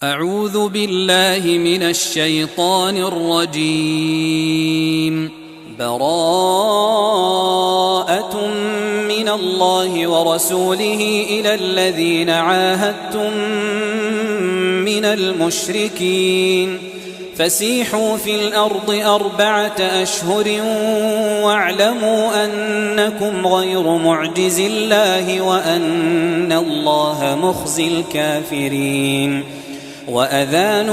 أعوذ بالله من الشيطان الرجيم. براءة من الله ورسوله إلى الذين عاهدتم من المشركين فسيحوا في الأرض 4 أشهر واعلموا أنكم غير معجز الله وأن الله مخزي الكافرين. وأذان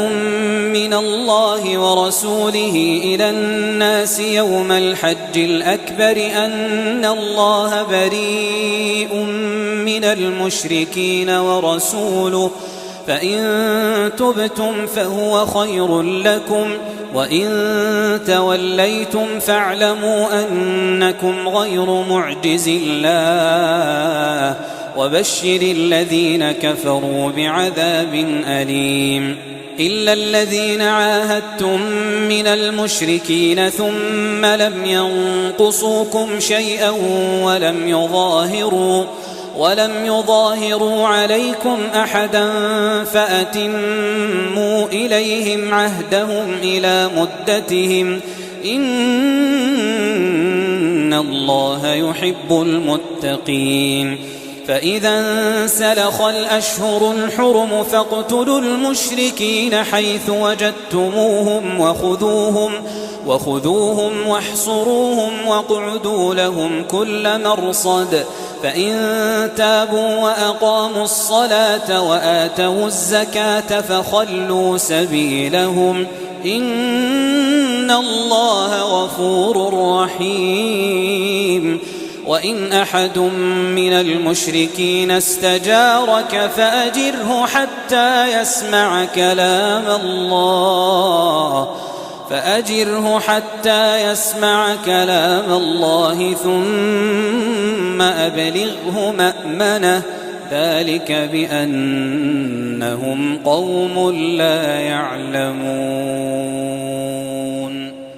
من الله ورسوله إلى الناس يوم الحج الأكبر أن الله بريء من المشركين ورسوله فإن تبتم فهو خير لكم وإن توليتم فاعلموا أنكم غير معجز الله وبشر الذين كفروا بعذاب أليم. إلا الذين عاهدتم من المشركين ثم لم ينقصوكم شيئا ولم يظاهروا عليكم أحدا فأتموا إليهم عهدهم إلى مدتهم إن الله يحب المتقين. فإذا انسلخ الأشهر الحرم فاقتلوا المشركين حيث وجدتموهم وخذوهم واحصروهم واقعدوا لهم كل مرصد فإن تابوا وأقاموا الصلاة وآتوا الزكاة فخلوا سبيلهم إن الله غفور رحيم. وإن أحد من المشركين استجارك فأجره حتى يسمع كلام الله ثم أبلغه مأمنه ذلك بأنهم قوم لا يعلمون.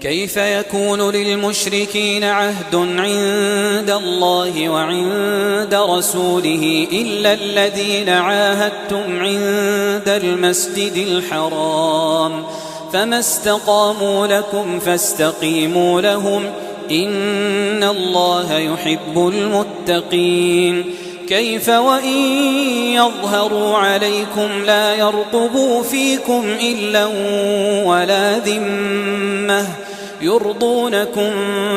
كيف يكون للمشركين عهد عند الله وعند رسوله إلا الذين عاهدتم عند المسجد الحرام فما استقاموا لكم فاستقيموا لهم إن الله يحب المتقين. كيف وإن يظهروا عليكم لا يرقبوا فيكم إلا ولا ذمة يرضونكم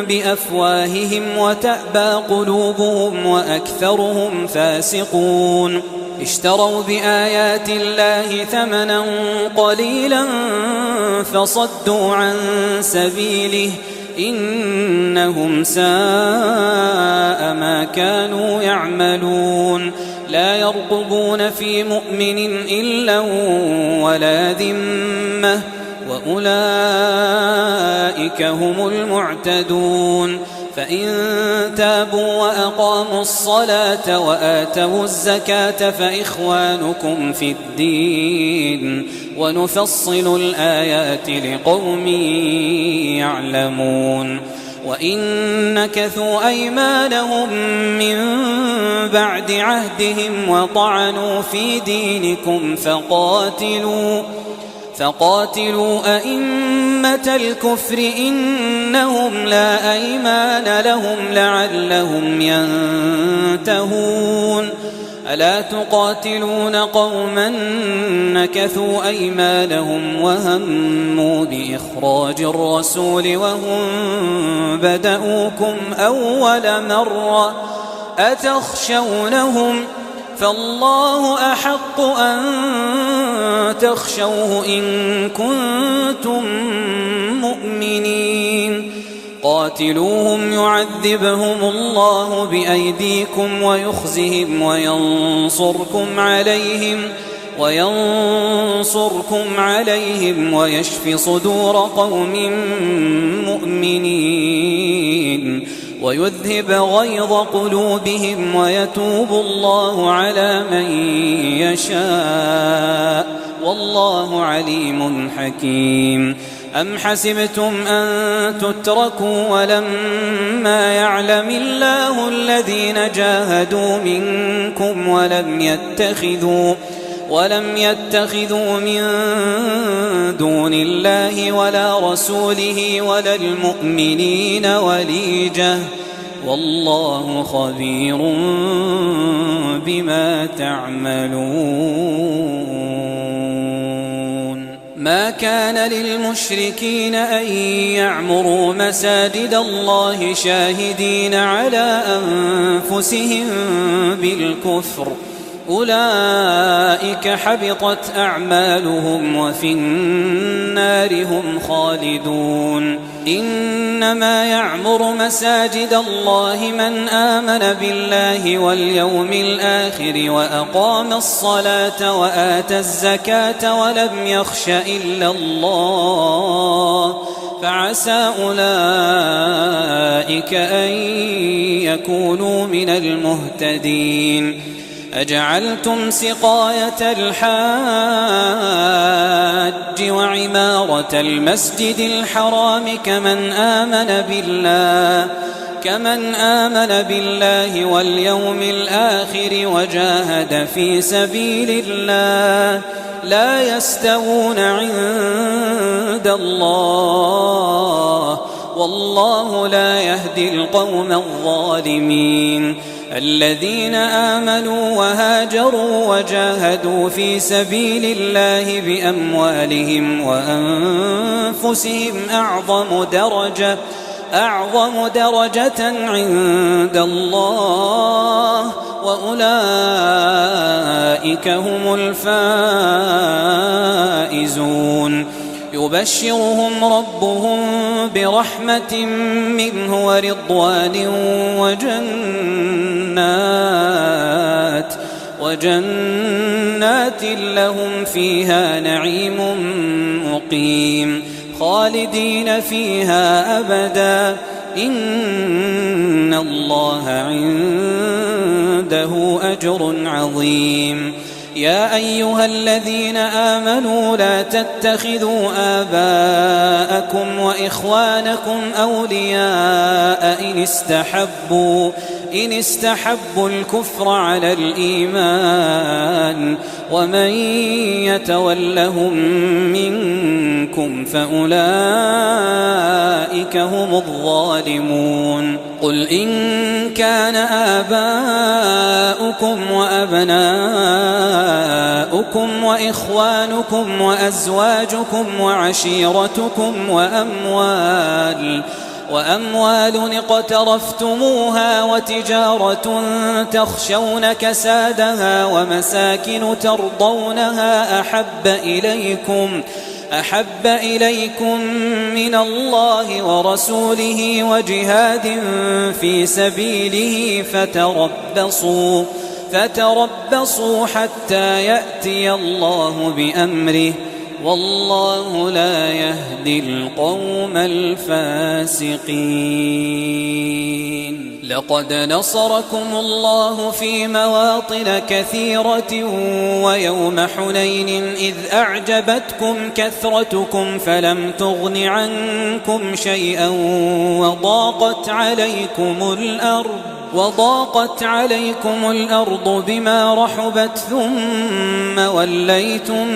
بأفواههم وتأبى قلوبهم وأكثرهم فاسقون. اشتروا بآيات الله ثمنا قليلا فصدوا عن سبيله إنهم ساء ما كانوا يعملون. لا يرقبون في مؤمن إلا ولا ذمة وأولئك هم المعتدون. فإن تابوا وأقاموا الصلاة وآتوا الزكاة فإخوانكم في الدين ونفصل الآيات لقوم يعلمون. وإن نكثوا أيمانهم من بعد عهدهم وطعنوا في دينكم فقاتلوا أئمة الكفر إنهم لا أيمان لهم لعلهم ينتهون. ألا تقاتلون قوما نكثوا أيمانهم وهموا بإخراج الرسول وهم بدؤوكم أول مرة أتخشونهم فالله أحق أن تخشوه إن كنتم مؤمنين. قاتلوهم يعذبهم الله بأيديكم ويخزهم وينصركم عليهم ويشف صدور قوم مؤمنين ويذهب غيظ قلوبهم ويتوب الله على من يشاء والله عليم حكيم. أم حسبتم أن تتركوا ولما يعلم الله الذين جاهدوا منكم ولم يتخذوا من دون الله ولا رسوله ولا المؤمنين وليجة والله خبير بما تعملون. ما كان للمشركين أن يعمروا مساجد الله شاهدين على أنفسهم بالكفر أولئك حبطت أعمالهم وفي النار هم خالدون. إنما يعمر مساجد الله من آمن بالله واليوم الآخر وأقام الصلاة وآتى الزكاة ولم يخش إلا الله فعسى أولئك أن يكونوا من المهتدين. أجعلتم سقاية الحاج وعمارة المسجد الحرام كمن آمن بالله واليوم الآخر وجاهد في سبيل الله لا يستوون عند الله والله لا يهدي القوم الظالمين. الذين آمنوا وهاجروا وجاهدوا في سبيل الله بأموالهم وأنفسهم أعظم درجة عند الله وأولئك هم الفائزون. يبشرهم ربهم برحمة منه ورضوان وجنات لهم فيها نعيم مقيم خالدين فيها أبدا إن الله عنده أجر عظيم. يا أيها الذين آمنوا لا تتخذوا آباءكم وإخوانكم أولياء إن استحبوا الكفر على الإيمان ومن يتولهم منكم فأولئك هم الظالمون. قل إن كان آباؤكم وأبناؤكم وإخوانكم وأزواجكم وعشيرتكم وأموال اقترفتموها وتجارة تخشون كسادها ومساكن ترضونها أحب إليكم من الله ورسوله وجهاد في سبيله فتربصوا حتى يأتي الله بأمره والله لا يهدي القوم الفاسقين. لقد نصركم الله في مواطن كثيرة ويوم حنين إذ أعجبتكم كثرتكم فلم تغن عنكم شيئا وضاقت عليكم الأرض بما رحبت ثم وليتم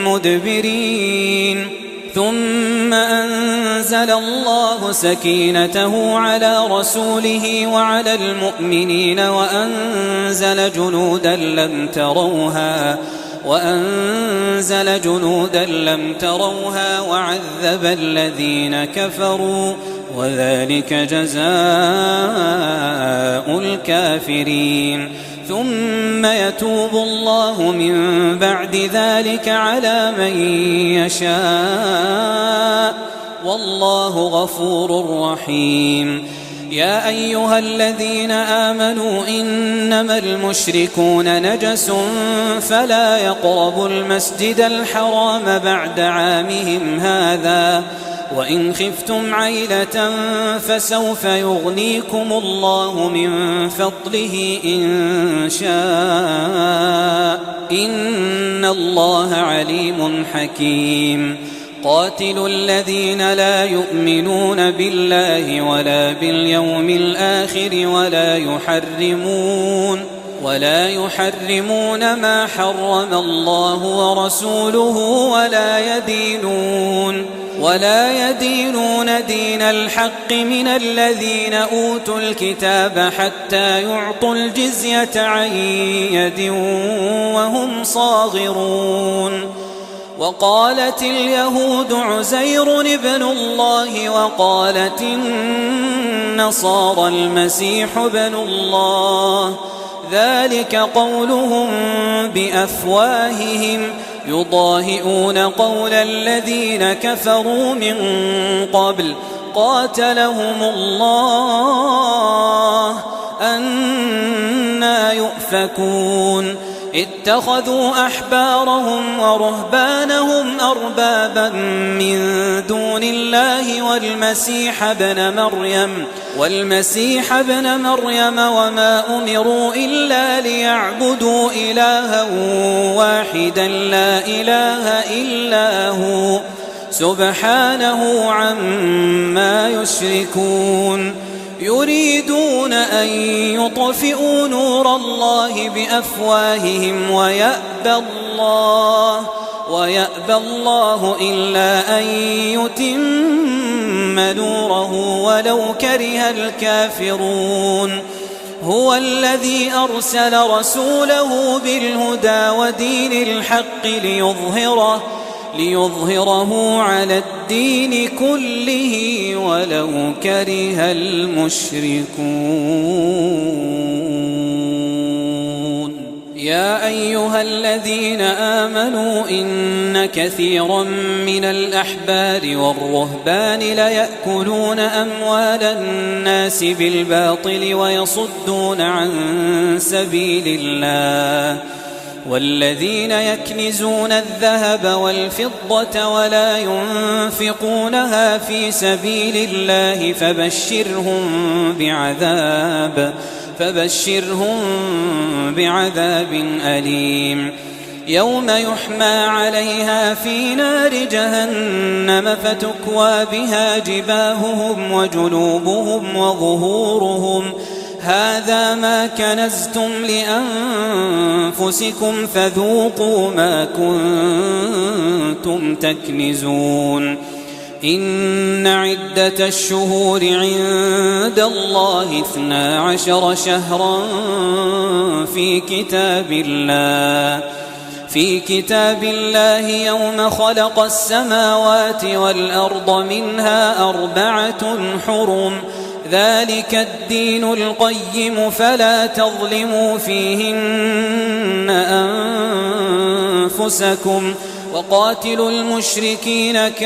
مدبرين. ثم أنزل الله سكينته على رسوله وعلى المؤمنين وأنزل جنودا لم تروها وعذب الذين كفروا وذلك جزاء الكافرين. ثم يتوب الله من بعد ذلك على من يشاء والله غفور رحيم. يا أيها الذين آمنوا إنما المشركون نجس فلا يقربوا المسجد الحرام بعد عامهم هذا وإن خفتم عيلة فسوف يغنيكم الله من فضله إن شاء إن الله عليم حكيم. قاتلوا الذين لا يؤمنون بالله ولا باليوم الآخر ولا يحرمون ما حرم الله ورسوله ولا يدينون دين الحق من الذين أوتوا الكتاب حتى يعطوا الجزية عن يد وهم صاغرون. وقالت اليهود عزير ابن الله وقالت النصارى المسيح ابن الله، ذلك قولهم بأفواههم يضاهئون قول الذين كفروا من قبل قاتلهم الله أنى يؤفكون. اتخذوا أحبارهم ورهبانهم أربابا من دون الله والمسيح ابن مريم وما أمروا إلا ليعبدوا إلها واحدا لا إله إلا هو سبحانه عما يشركون. يريدون أن يطفئوا نور الله بأفواههم ويأبى الله إلا أن يتم نوره ولو كره الكافرون. هو الذي أرسل رسوله بالهدى ودين الحق ليظهره على الدين كله ولو كره المشركون. يا أيها الذين آمنوا إن كثيرا من الأحبار والرهبان ليأكلون أموال الناس بالباطل ويصدون عن سبيل الله، والذين يكنزون الذهب والفضة ولا ينفقونها في سبيل الله فبشرهم بعذاب أليم. يوم يحمى عليها في نار جهنم فتكوى بها جباههم وجنوبهم وظهورهم، هذا ما كنزتم لأنفسكم فذوقوا ما كنتم تكنزون. إن عدة الشهور عند الله 12 شهرا في كتاب الله يوم خلق السماوات والأرض منها 4 حرم، ذلك الدين القيم فلا تظلموا فيهن أنفسكم وقاتلوا المشركين كافة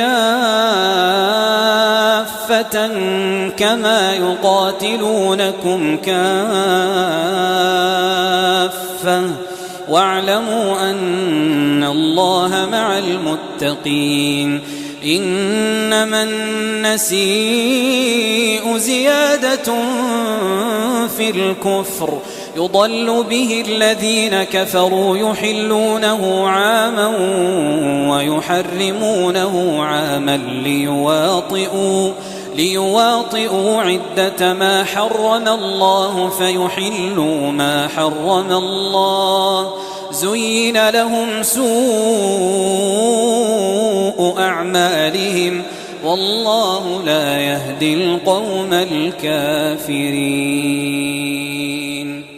كما يقاتلونكم كافة واعلموا أن الله مع المتقين. إنما النسيء زيادة في الكفر يضل به الذين كفروا يحلونه عاما ويحرمونه عاما ليواطئوا عدة ما حرم الله فيحلوا ما حرم الله. زين لهم سوء أعمالهم والله لا يهدي القوم الكافرين.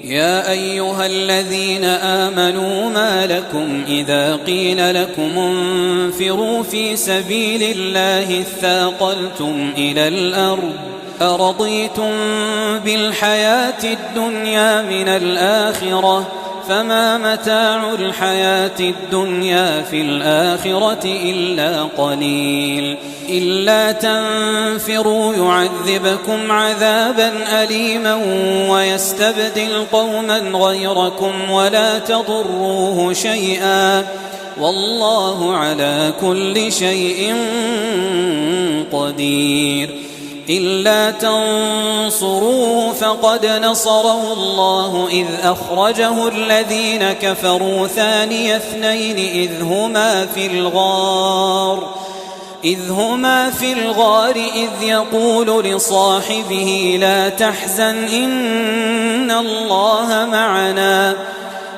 يا أيها الذين آمنوا ما لكم إذا قيل لكم انفروا في سبيل الله اثاقلتم إلى الأرض أرضيتم بالحياة الدنيا من الآخرة فما متاع الحياة الدنيا في الآخرة إلا قليل. إلا تنفروا يعذبكم عذابا أليما ويستبدل قوما غيركم ولا تضروه شيئا والله على كل شيء قدير. إلا تنصروه فقد نصره الله إذ أخرجه الذين كفروا ثاني اثنين إذ هما في الغار إذ يقول لصاحبه لا تحزن إن الله معنا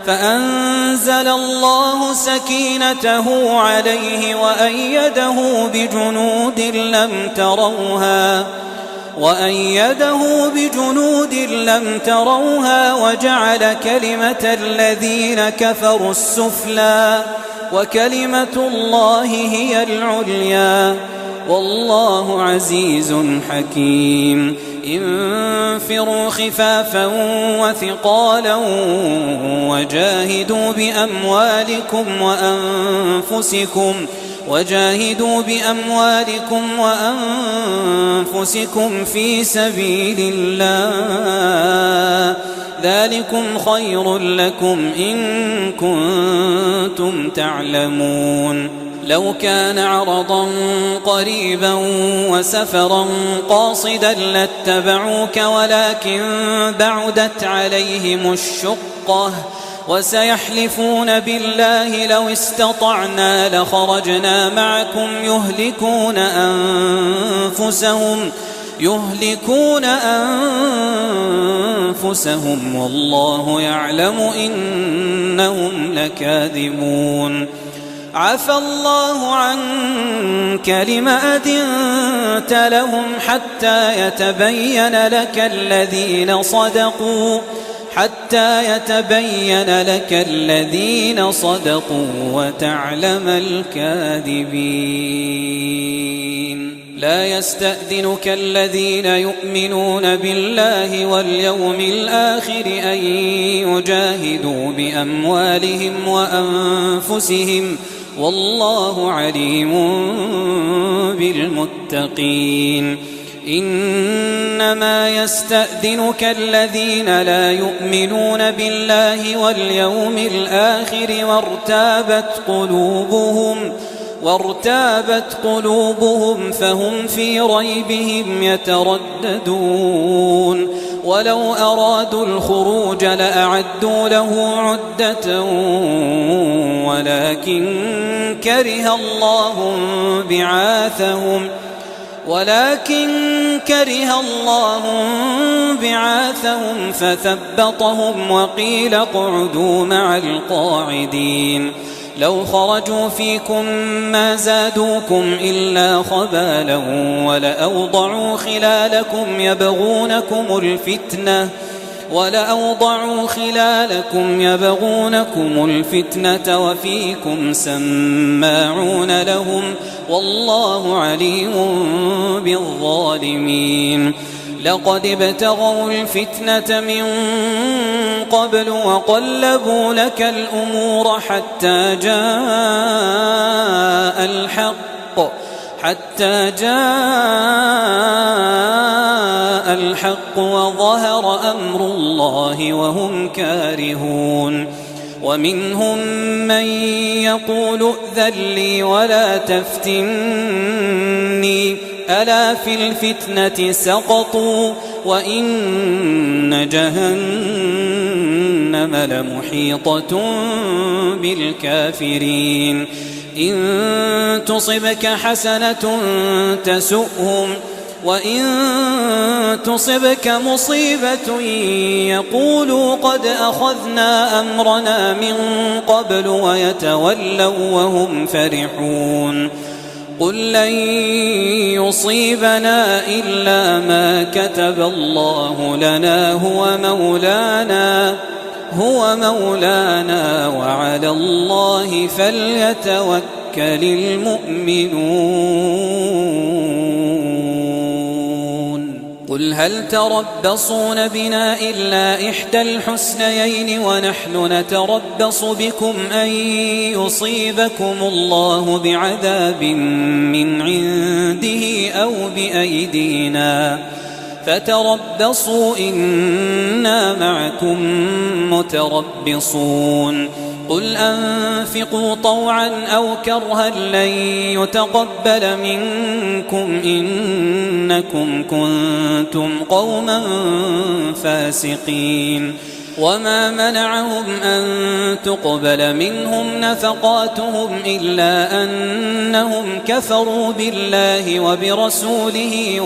فأنزل الله سكينته عليه وأيده بجنود لم تروها وجعل كلمة الذين كفروا السفلى وكلمة الله هي العليا والله عزيز حكيم انفروا خفافا وثقالا وجاهدوا بأموالكم وأنفسكم في سبيل الله ذلكم خير لكم إن كنتم تعلمون لو كان عرضا قريبا وسفرا قاصدا لاتبعوك ولكن بعدت عليهم الشقة وسيحلفون بالله لو استطعنا لخرجنا معكم يهلكون أنفسهم والله يعلم إنهم لكاذبون عفى الله عنك لم أذنت لهم حتى يتبين لك الذين صدقوا وتعلم الكاذبين لا يستأذنك الذين يؤمنون بالله واليوم الآخر أن يجاهدوا بأموالهم وأنفسهم والله عليم بالمتقين إنما يستأذنك الذين لا يؤمنون بالله واليوم الآخر وارتابت قلوبهم فهم في ريبهم يترددون ولو أرادوا الخروج لأعدوا له عدة ولكن كره الله بعاثهم فثبطهم وقيل اقعدوا مع القاعدين لو خرجوا فيكم ما زادوكم إلا خبالا ولأوضعوا خلالكم يبغونكم الفتنة وفيكم سماعون لهم والله عليم بالظالمين لقد ابتغوا الفتنة من قبل وقلبوا لك الأمور حتى جاء الحق وظهر أمر الله وهم كارهون ومنهم من يقول ائذن لي ولا تفتني ألا في الفتنة سقطوا وإن جهنم لمحيطة بالكافرين إن تصبك حسنة تسؤهم وإن تصبك مصيبة يقولوا قد أخذنا أمرنا من قبل ويتولوا وهم فرحون قل لن يصيبنا إلا ما كتب الله لنا هو مولانا وعلى الله فليتوكل المؤمنون قل هل تربصون بنا إلا إحدى الحسنيين ونحن نتربص بكم أن يصيبكم الله بعذاب من عنده أو بأيدينا فتربصوا إنا معكم متربصون قل أنفقوا طوعا أو كرها لن يتقبل منكم إنكم كنتم قوما فاسقين وما منعهم أن تقبل منهم نفقاتهم إلا أنهم كفروا بالله وبرسوله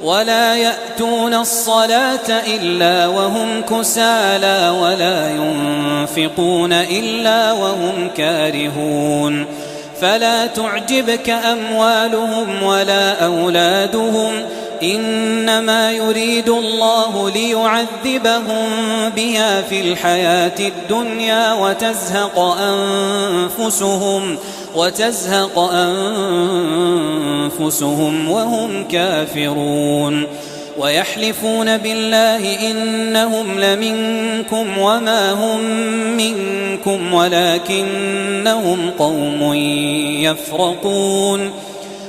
ولا يأتون الصلاة إلا وهم كسالى ولا ينفقون إلا وهم كارهون فلا تعجبك أموالهم ولا أولادهم إنما يريد الله ليعذبهم بها في الحياة الدنيا وتزهق أنفسهم وهم كافرون ويحلفون بالله إنهم لمنكم وما هم منكم ولكنهم قوم يفرقون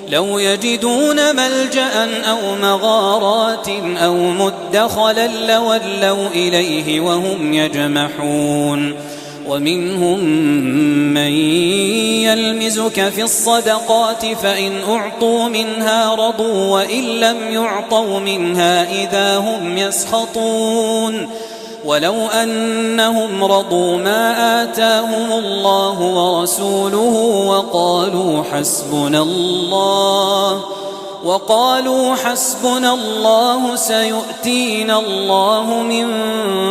لو يجدون ملجأ أو مغارات أو مدخلا لولوا إليه وهم يجمحون ومنهم من يلمزك في الصدقات فإن أعطوا منها رضوا وإن لم يعطوا منها إذا هم يسخطون ولو أنهم رضوا ما آتاهم الله ورسوله وقالوا حسبنا الله سيؤتينا الله من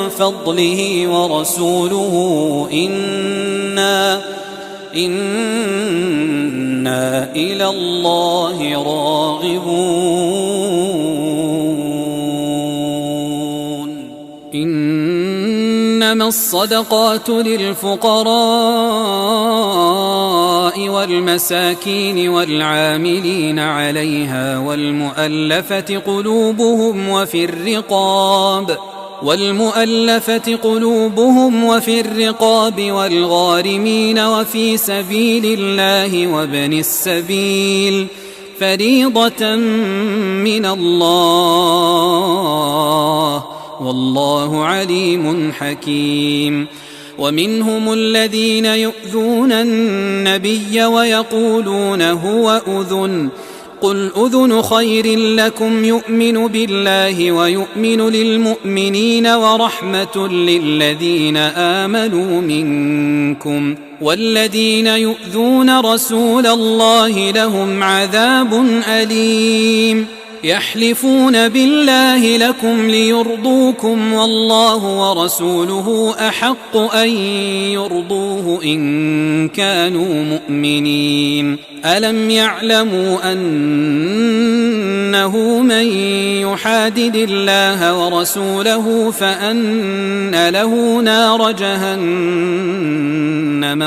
فضله ورسوله إنا إلى الله راغبون إنما الصدقات للفقراء والمساكين والعاملين عليها والمؤلفة قلوبهم وفي الرقاب والغارمين وفي سبيل الله وابن السبيل فريضة من الله والله عليم حكيم ومنهم الذين يؤذون النبي ويقولون هو أذن قل أذن خير لكم يؤمن بالله ويؤمن للمؤمنين ورحمة للذين آمنوا منكم والذين يؤذون رسول الله لهم عذاب أليم يحلفون بالله لكم ليرضوكم والله ورسوله أحق أن يرضوه إن كانوا مؤمنين ألم يعلموا أنه من يحادد الله ورسوله فأن له نار جهنم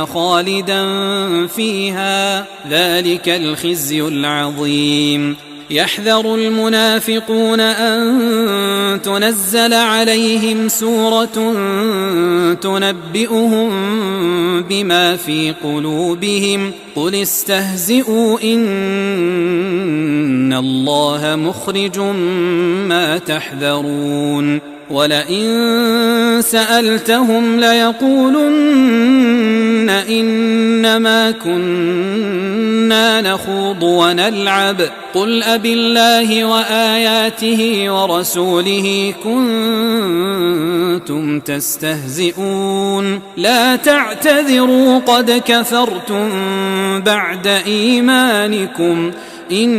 خالدا فيها ذلك الخزي العظيم يحذر المنافقون أن تنزل عليهم سورة تنبئهم بما في قلوبهم قل استهزئوا إن الله مخرج ما تحذرون ولئن سألتهم ليقولن إنما كنا نخوض ونلعب قل أبالله وآياته ورسوله كنتم تستهزئون لا تعتذروا قد كفرتم بعد إيمانكم إن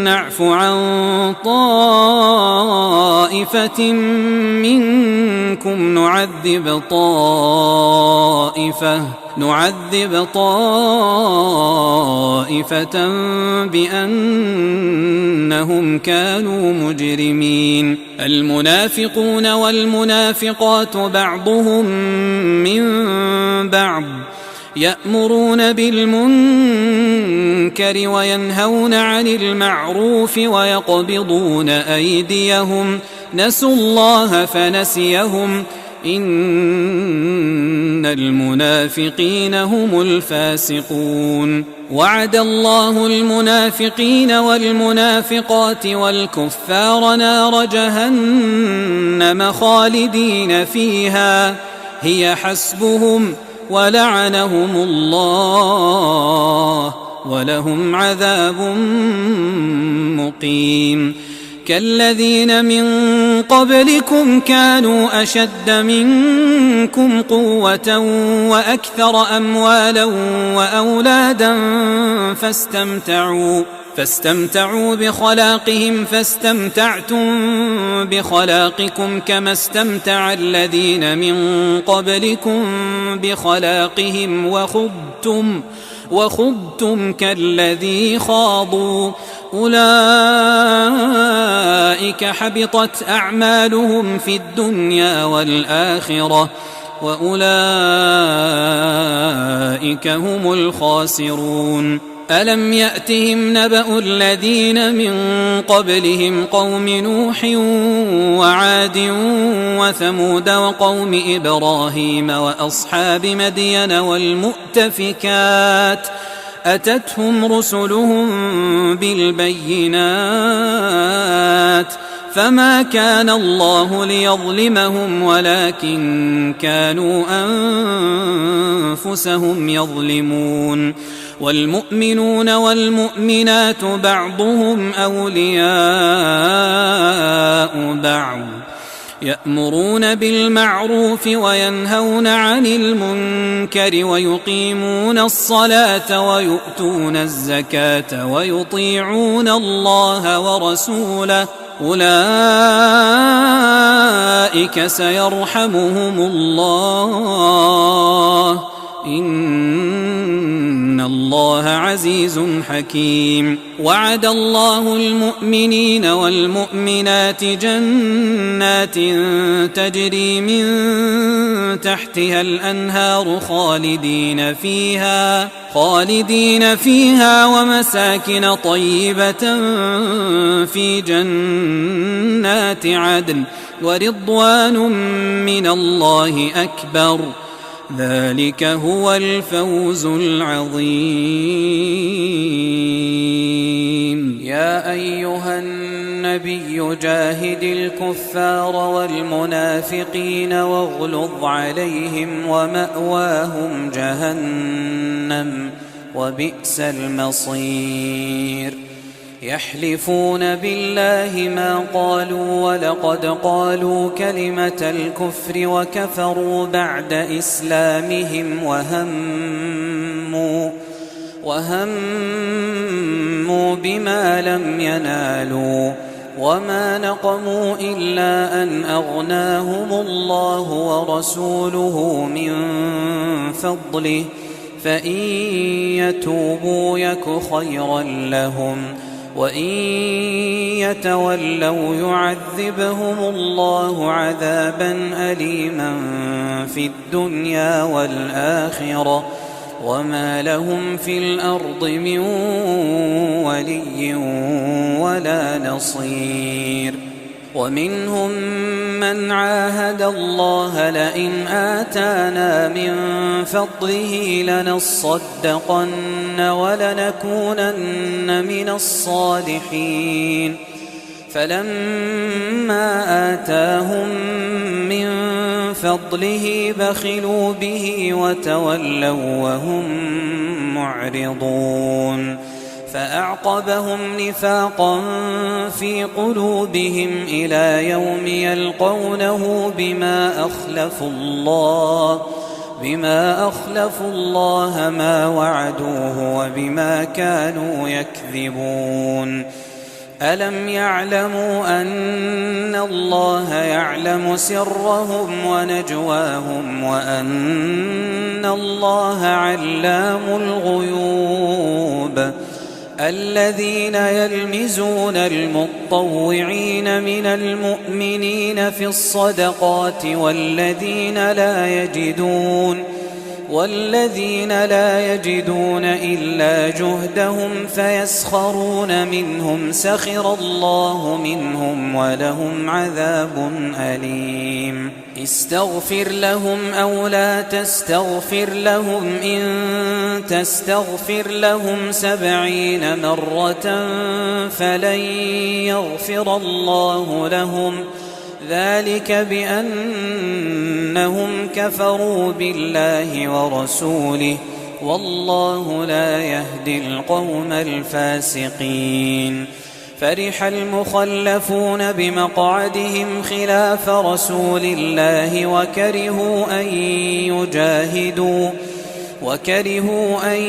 نعف عن طائفة منكم نعذب طائفة بأنهم كانوا مجرمين المنافقون والمنافقات بعضهم من بعض يأمرون بالمنكر وينهون عن المعروف ويقبضون أيديهم نسوا الله فنسيهم إن المنافقين هم الفاسقون وعد الله المنافقين والمنافقات والكفار نار جهنم خالدين فيها هي حسبهم ولعنهم الله ولهم عذاب مقيم كالذين من قبلكم كانوا أشد منكم قوة وأكثر أموالا وأولادا فاستمتعوا بخلاقهم فاستمتعتم بخلاقكم كما استمتع الذين من قبلكم بخلاقهم وخضتم كالذي خاضوا أولئك حبطت أعمالهم في الدنيا والآخرة وأولئك هم الخاسرون ألم يأتهم نبأ الذين من قبلهم قوم نوح وعاد وثمود وقوم إبراهيم وأصحاب مدين والمؤتفكات أتتهم رسلهم بالبينات فما كان الله ليظلمهم ولكن كانوا أنفسهم يظلمون والمؤمنون والمؤمنات بعضهم أولياء بعض يأمرون بالمعروف وينهون عن المنكر ويقيمون الصلاة ويؤتون الزكاة ويطيعون الله ورسوله أولئك سيرحمهم الله إن الله عزيز حكيم وعد الله المؤمنين والمؤمنات جنات تجري من تحتها الأنهار خالدين فيها ومساكن طيبة في جنات عدن ورضوان من الله أكبر ذلك هو الفوز العظيم يا أيها النبي جاهد الكفار والمنافقين واغلظ عليهم ومأواهم جهنم وبئس المصير يحلفون بالله ما قالوا ولقد قالوا كلمة الكفر وكفروا بعد إسلامهم وهموا بما لم ينالوا وما نقموا إلا أن أغناهم الله ورسوله من فضله فإن يتوبوا يك خيرا لهم وإن يتولوا يعذبهم الله عذابا أليما في الدنيا والآخرة وما لهم في الأرض من ولي ولا نصير ومنهم من عاهد الله لئن آتانا من فضله لنصدقن ولنكونن من الصالحين فلما آتاهم من فضله بخلوا به وتولوا وهم معرضون فأعقبهم نفاقا في قلوبهم إلى يوم يلقونه بما أخلفوا الله ما وعدوه وبما كانوا يكذبون ألم يعلموا أن الله يعلم سرهم ونجواهم وأن الله علام الغيوب الذين يلمزون المطوعين من المؤمنين في الصدقات والذين لا يجدون إلا جهدهم فيسخرون منهم سخر الله منهم ولهم عذاب أليم استغفر لهم أو لا تستغفر لهم إن تستغفر لهم 70 مرة فلن يغفر الله لهم ذلك بأنهم كفروا بالله ورسوله والله لا يهدي القوم الفاسقين فرح المخلفون بمقعدهم خلاف رسول الله وكرهوا أن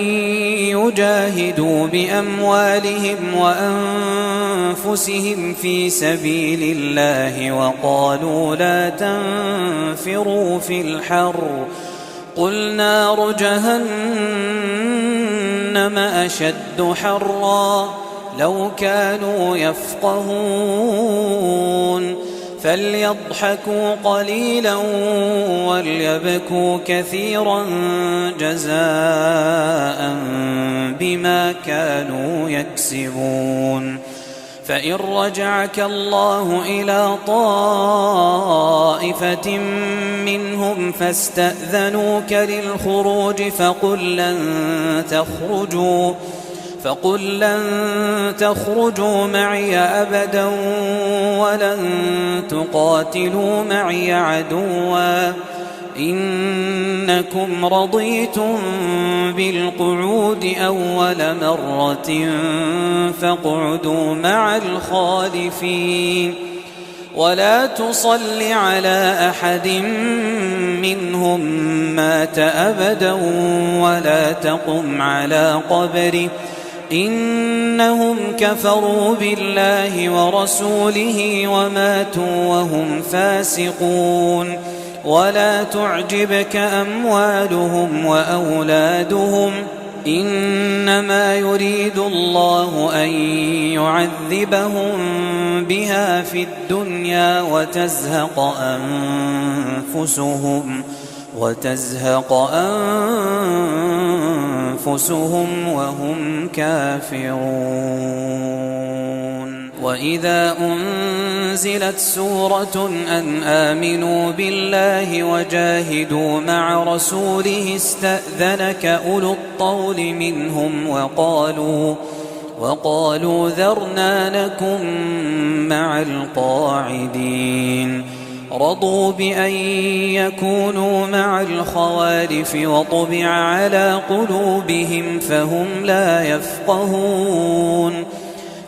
يجاهدوا بأموالهم وأنفسهم في سبيل الله وقالوا لا تنفروا في الحر قل نار جهنم أشد حرا لو كانوا يفقهون فليضحكوا قليلا وليبكوا كثيرا جزاء بما كانوا يكسبون فإن رجعك الله إلى طائفة منهم فاستأذنوك للخروج فقل لن تخرجوا معي أبدا ولن تقاتلوا معي عدوا إنكم رضيتم بالقعود أول مرة فاقعدوا مع الخالفين ولا تصل على أحد منهم مات أبدا ولا تقم على قبره إنهم كفروا بالله ورسوله وماتوا وهم فاسقون ولا تعجبك أموالهم وأولادهم إنما يريد الله أن يعذبهم بها في الدنيا وتزهق أنفسهم وهم كافرون وإذا أنزلت سورة أن آمنوا بالله وجاهدوا مع رسوله استأذنك أولو الطول منهم وقالوا ذرنا نكن مع القاعدين رضوا بأن يكونوا مع الخوالف وطبع على قلوبهم فهم لا يفقهون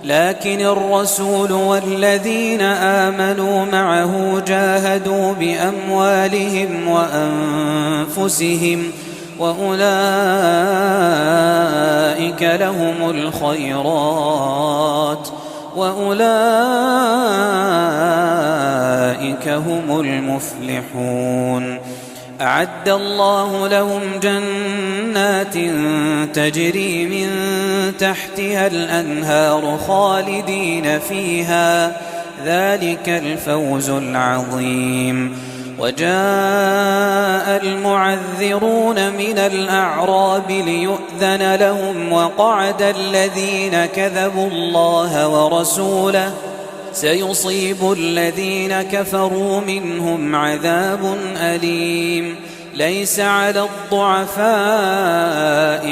لكن الرسول والذين آمنوا معه جاهدوا بأموالهم وأنفسهم وأولئك لهم الخيرات وأولئك هم المفلحون أعد الله لهم جنات تجري من تحتها الأنهار خالدين فيها ذلك الفوز العظيم وجاء المعذرون من الأعراب ليؤذن لهم وقعد الذين كذبوا الله ورسوله سيصيب الذين كفروا منهم عذاب أليم ليس على الضعفاء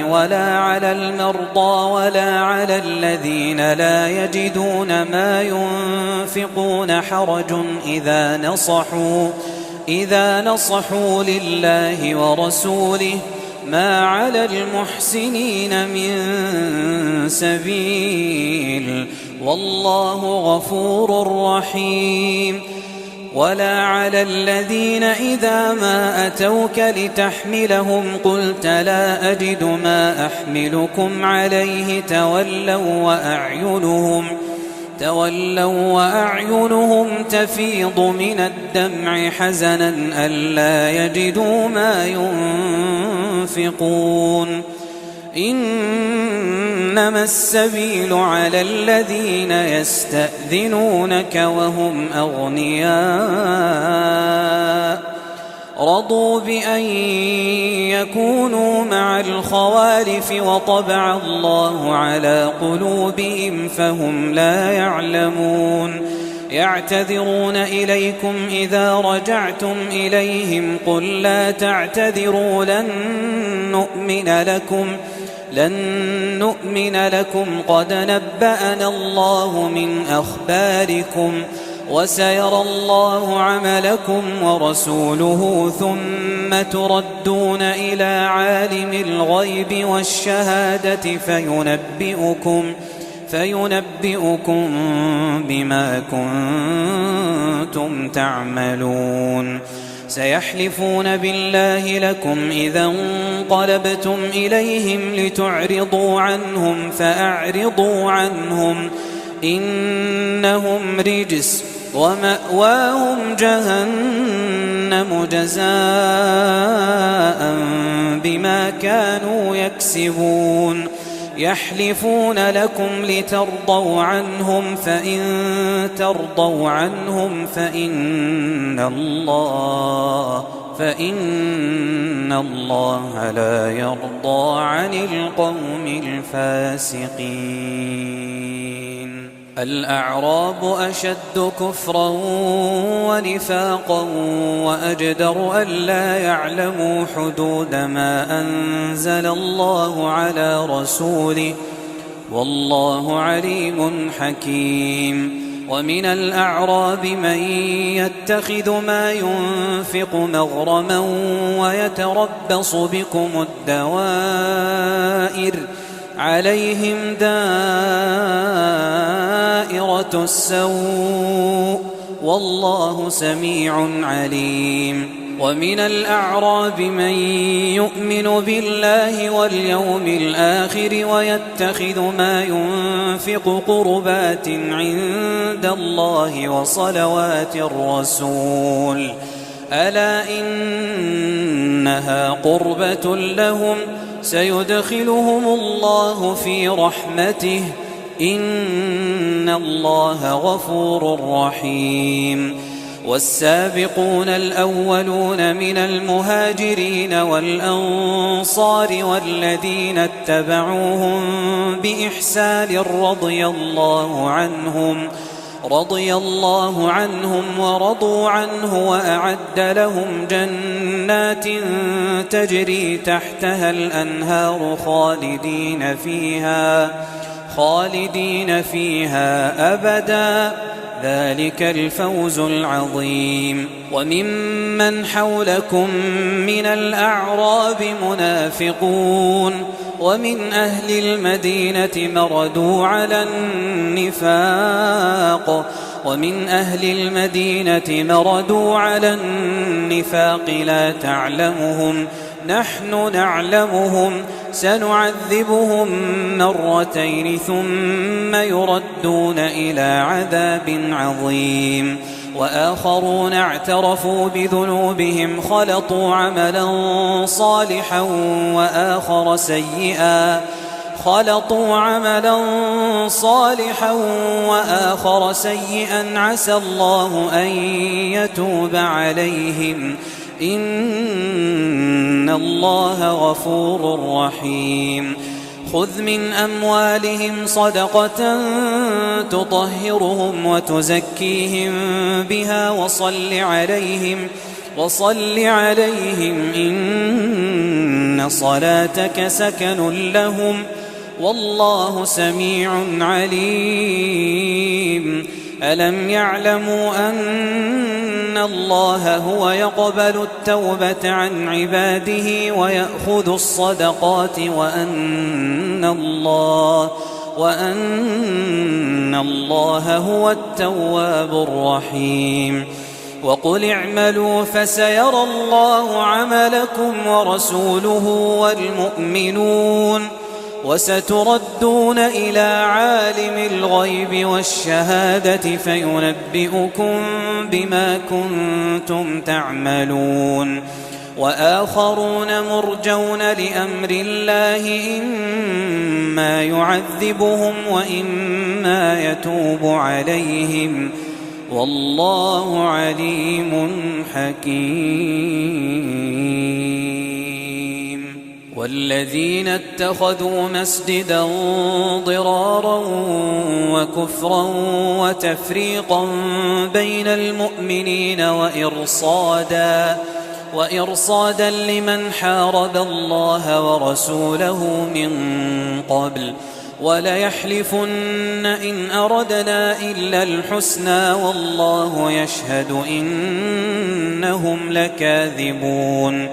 ولا على المرضى ولا على الذين لا يجدون ما ينفقون حرج إذا نصحوا لله ورسوله ما على المحسنين من سبيل والله غفور رحيم ولا على الذين إذا ما أتوك لتحملهم قلت لا أجد ما أحملكم عليه تولوا وأعينهم تفيض من الدمع حزنا ألا يجدوا ما ينفقون إنما السبيل على الذين يستأذنونك وهم أغنياء رضوا بأن يكونوا مع الخوالف وطبع الله على قلوبهم فهم لا يعلمون يعتذرون إليكم إذا رجعتم إليهم قل لا تعتذروا لن نؤمن لكم قد نبأنا الله من أخباركم وسيرى الله عملكم ورسوله ثم تردون إلى عالم الغيب والشهادة فينبئكم بما كنتم تعملون سيحلفون بالله لكم إذا انقلبتم إليهم لتعرضوا عنهم فأعرضوا عنهم إنهم رجس ومأواهم جهنم جزاء بما كانوا يكسبون يحلفون لكم لترضوا عنهم فإن ترضوا عنهم فإن الله لا يرضى عن القوم الفاسقين الأعراب أشد كفرا ونفاقا وأجدر ألا يعلموا حدود ما أنزل الله على رسوله والله عليم حكيم ومن الأعراب من يتخذ ما ينفق مغرما ويتربص بكم الدوائر عليهم دائرة السوء والله سميع عليم ومن الأعراب من يؤمن بالله واليوم الآخر ويتخذ ما ينفق قربات عند الله وصلوات الرسول ألا إنها قربة لهم سيدخلهم الله في رحمته إن الله غفور رحيم والسابقون الأولون من المهاجرين والأنصار والذين اتبعوهم بإحسان رضي الله عنهم ورضوا عنه وأعد لهم جنات تجري تحتها الأنهار خالدين فيها أبدا ذلك الفوز العظيم وممن حولكم من الأعراب منافقون ومن أهل المدينة مردوا على النفاق لا تعلمهم نحن نعلمهم سنعذبهم مرتين ثم يردون إلى عذاب عظيم وآخرون اعترفوا بذنوبهم خلطوا عملا صالحا وآخر سيئا عسى الله أن يتوب عليهم إن الله غفور رحيم خذ من أموالهم صدقة تطهرهم وتزكيهم بها وصل عليهم إن صلاتك سكن لهم والله سميع عليم ألم يعلموا أن الله هو يقبل التوبة عن عباده ويأخذ الصدقات وأن الله هو التواب الرحيم وقل اعملوا فسيرى الله عملكم ورسوله والمؤمنون وستردون إلى عالم الغيب والشهادة فينبئكم بما كنتم تعملون وآخرون مرجون لأمر الله إما يعذبهم وإما يتوب عليهم والله عليم حكيم والذين اتخذوا مسجدا ضرارا وكفرا وتفريقا بين المؤمنين وإرصادا لمن حارب الله ورسوله من قبل وليحلفن إن أردنا إلا الحسنى والله يشهد إنهم لكاذبون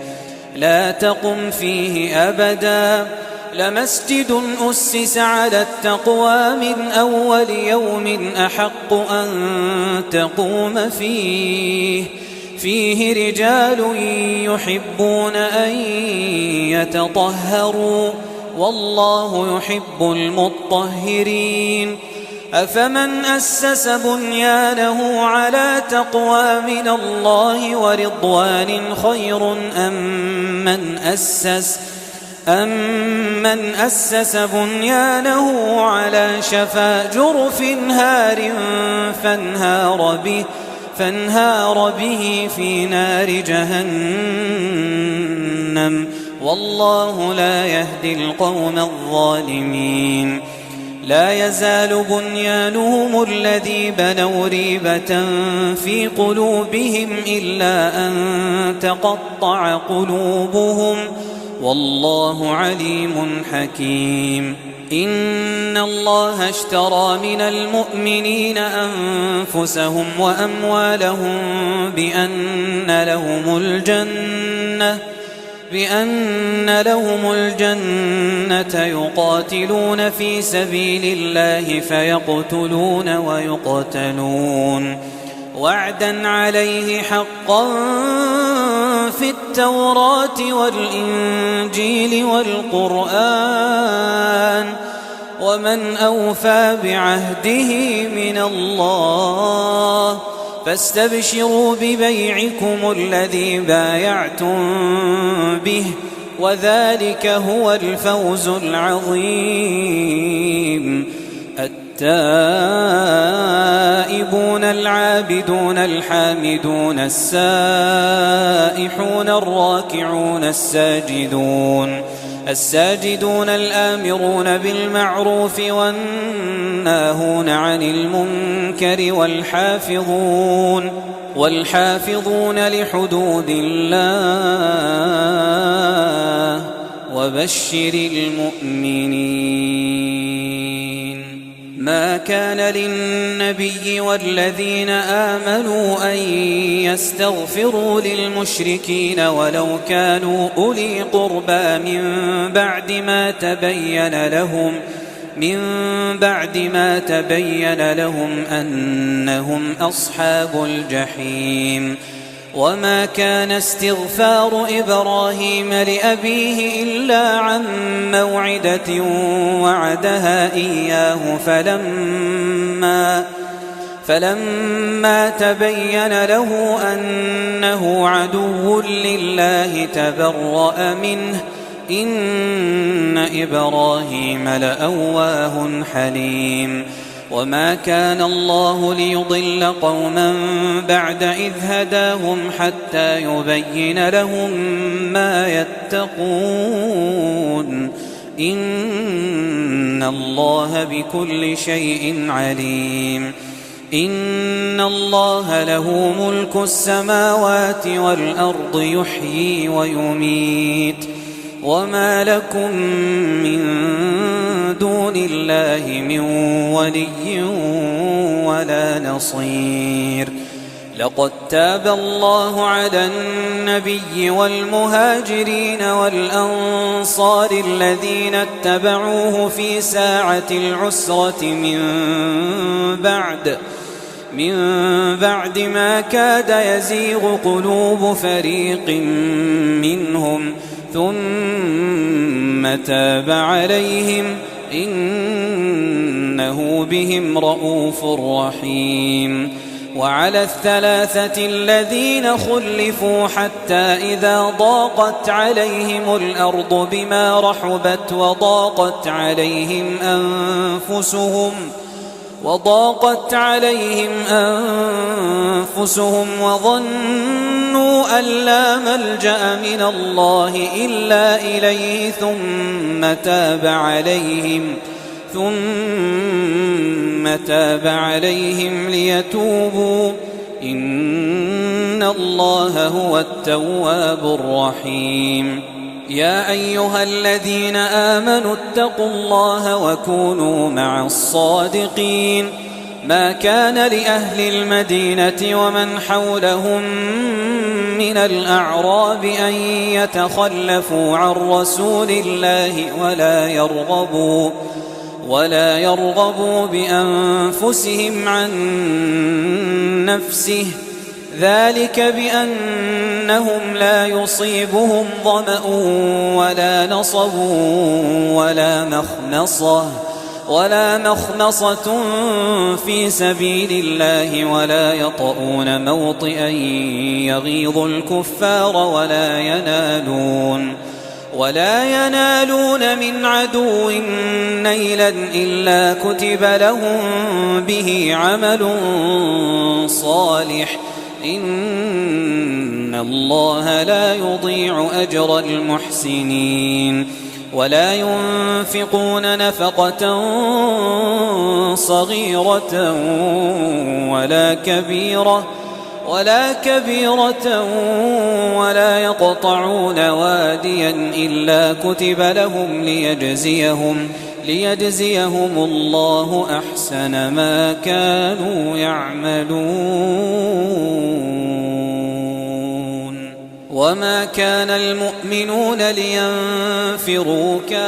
لا تقم فيه أبدا لمسجد أسس على التقوى من أول يوم أحق أن تقوم فيه رجال يحبون أن يتطهروا والله يحب المطهرين أفمن أسس بنيانه على تقوى من الله ورضوان خير أم من أسس بنيانه على شفا جرف هار فانهار به في نار جهنم والله لا يهدي القوم الظالمين لا يزال بنيانهم الذي بنوا ريبة في قلوبهم إلا أن تقطع قلوبهم والله عليم حكيم إن الله اشترى من المؤمنين أنفسهم وأموالهم بأن لهم الجنة يقاتلون في سبيل الله فيقتلون ويقتلون وعدا عليه حقا في التوراة والإنجيل والقرآن ومن أوفى بعهده من الله فاستبشروا ببيعكم الذي بايعتم به وذلك هو الفوز العظيم التائبون العابدون الحامدون السائحون الراكعون الساجدون الآمرون بالمعروف والناهون عن المنكر والحافظون لحدود الله وبشر المؤمنين ما كان للنبي والذين آمنوا أن يستغفروا للمشركين ولو كانوا أولي قربى من بعد ما تبين لهم أنهم أصحاب الجحيم وما كان استغفار إبراهيم لأبيه إلا عن موعدة وعدها إياه فلما تبين له أنه عدو لله تبرأ منه إن إبراهيم لأواه حليم وما كان الله ليضل قوما بعد إذ هداهم حتى يبين لهم ما يتقون إن الله بكل شيء عليم إن الله له ملك السماوات والأرض يحيي ويميت وما لكم من دون الله من ولي ولا نصير لقد تاب الله على النبي والمهاجرين والأنصار الذين اتبعوه في ساعة العسرة من بعد ما كاد يزيغ قلوب فريق منهم ثم تاب عليهم إنه بهم رءوف رحيم وعلى الثلاثة الذين خلفوا حتى إذا ضاقت عليهم الأرض بما رحبت وضاقت عليهم أنفسهم وظنوا أن لا ملجأ من الله إلا إليه ثم تاب عليهم ليتوبوا إن الله هو التواب الرحيم يا أيها الذين آمنوا اتقوا الله وكونوا مع الصادقين ما كان لأهل المدينة ومن حولهم من الأعراب أن يتخلفوا عن رسول الله ولا يرغبوا بأنفسهم عن نفسه، ذلك بأنهم لا يصيبهم ظمأ ولا نصب ولا مخمصة في سبيل الله، ولا يطؤون موطئا يغيظ الكفار ولا ينالون من عدو نيلا إلا كتب لهم به عمل صالح، إن الله لا يضيع أجر المحسنين. ولا ينفقون نفقة صغيرة ولا كبيرة ولا يقطعون واديا إلا كتب لهم ليجزيهم الله أحسن ما كانوا يعملون. وما كان المؤمنون لينفروا كافة،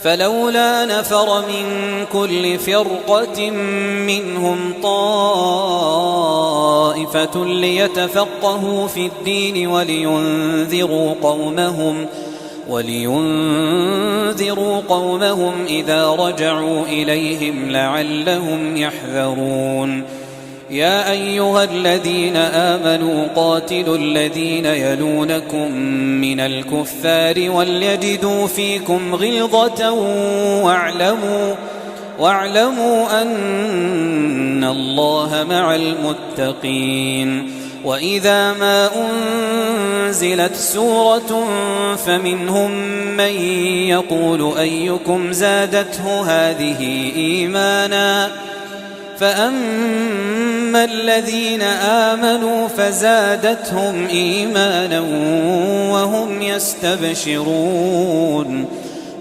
فلولا نفر من كل فرقة منهم طائفة ليتفقهوا في الدين ولينذروا قومهم إذا رجعوا إليهم لعلهم يحذرون. يا أيها الذين آمنوا قاتلوا الذين يلونكم من الكفار وليجدوا فيكم غلظة واعلموا أن الله مع المتقين. وإذا ما أنزلت سورة فمنهم من يقول أيكم زادته هذه إيمانا، فأما الذين آمنوا فزادتهم إيمانا وهم يستبشرون،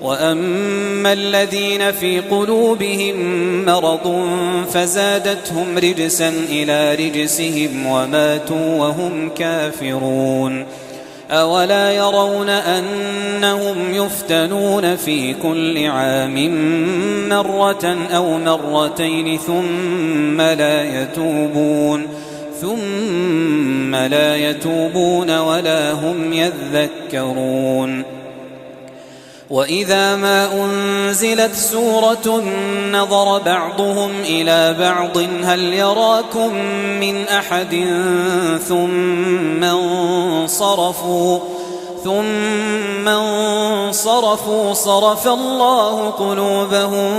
وأما الذين في قلوبهم مرض فزادتهم رجسا إلى رجسهم وماتوا وهم كافرون. أولا يرون أنهم يفتنون في كل عام مرة أو مرتين ثم لا يتوبون ولا هم يذكرون. وإذا ما أنزلت سورة نظر بعضهم إلى بعض هل يراكم من أحد ثم انصرفوا صرف الله قلوبهم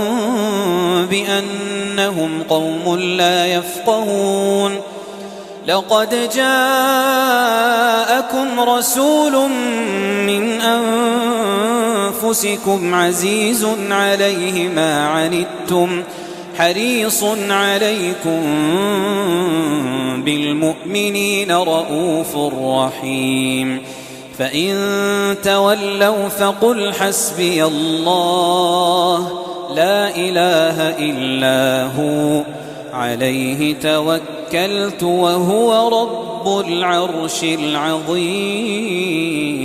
بأنهم قوم لا يفقهون. لقد جاءكم رسول من أنفسكم عزيز عليه ما عنتم حريص عليكم بالمؤمنين رؤوف رحيم. فإن تولوا فقل حسبي الله لا إله إلا هو عليه توكلت وهو رب العرش العظيم.